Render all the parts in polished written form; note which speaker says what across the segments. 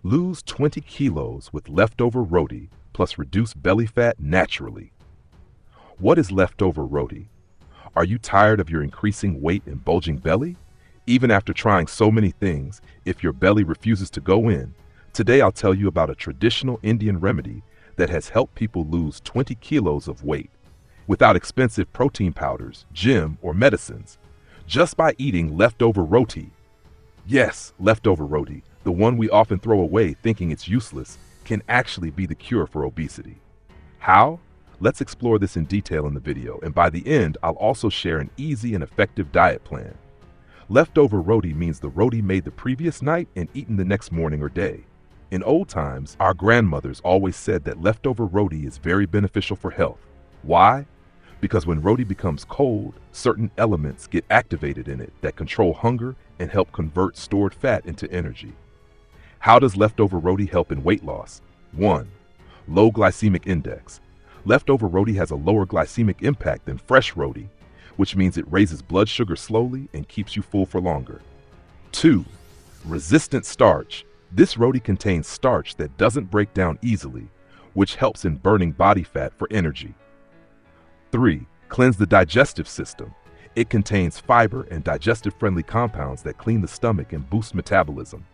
Speaker 1: Lose 20 kilos with leftover roti plus reduce belly fat naturally. What is leftover roti? Are you tired of your increasing weight and bulging belly? Even after trying so many things, if your belly refuses to go in, today I'll tell you about a traditional Indian remedy that has helped people lose 20 kilos of weight without expensive protein powders, gym, or medicines, just by eating leftover roti. Yes, leftover roti, the one we often throw away thinking it's useless, can actually be the cure for obesity. How? Let's explore this in detail in the video, and by the end, I'll also share an easy and effective diet plan. Leftover roti means the roti made the previous night and eaten the next morning or day. In old times, our grandmothers always said that leftover roti is very beneficial for health. Why? Because when roti becomes cold, certain elements get activated in it that control hunger and help convert stored fat into energy. How does leftover roti help in weight loss? 1. Low glycemic index. Leftover roti has a lower glycemic impact than fresh roti, which means it raises blood sugar slowly and keeps you full for longer. 2. Resistant starch. This roti contains starch that doesn't break down easily, which helps in burning body fat for energy. 3. Cleanse the digestive system. It contains fiber and digestive-friendly compounds that clean the stomach and boost metabolism.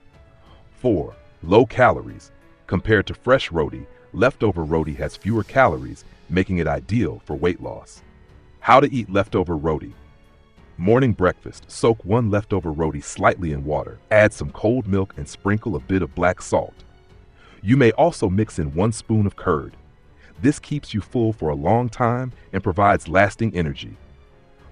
Speaker 1: 4. Low calories. Compared to fresh roti, leftover roti has fewer calories, making it ideal for weight loss. How to eat leftover roti. Morning breakfast. Soak one leftover roti slightly in water. Add some cold milk and sprinkle a bit of black salt. You may also mix in 1 spoon of curd. This keeps you full for a long time and provides lasting energy.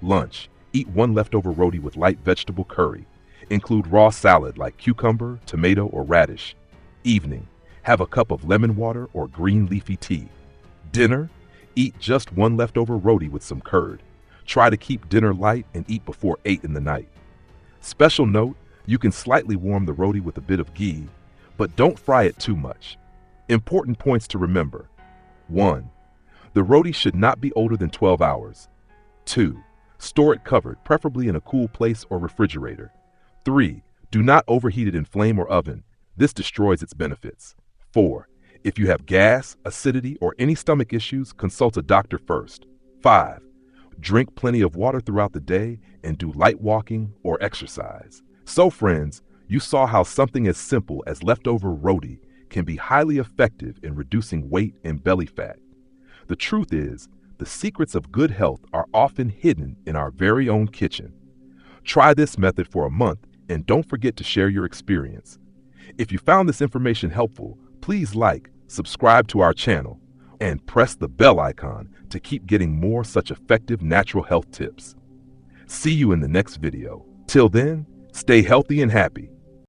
Speaker 1: Lunch. Eat 1 leftover roti with light vegetable curry. Include raw salad like cucumber, tomato, or radish. Evening. Have a cup of lemon water or green leafy tea. Dinner. Eat just 1 leftover roti with some curd. Try to keep dinner light and eat before 8 in the night. Special note, you can slightly warm the roti with a bit of ghee, but don't fry it too much. Important points to remember. 1. The roti should not be older than 12 hours. 2. Store it covered, preferably in a cool place or refrigerator. 3. Do not overheat it in flame or oven. This destroys its benefits. 4. If you have gas, acidity, or any stomach issues, consult a doctor first. 5. Drink plenty of water throughout the day and do light walking or exercise. So friends, you saw how something as simple as leftover roti can be highly effective in reducing weight and belly fat. The truth is, the secrets of good health are often hidden in our very own kitchen. Try this method for a month and don't forget to share your experience. If you found this information helpful, please like, subscribe to our channel, and press the bell icon to keep getting more such effective natural health tips. See you in the next video. Till then, stay healthy and happy.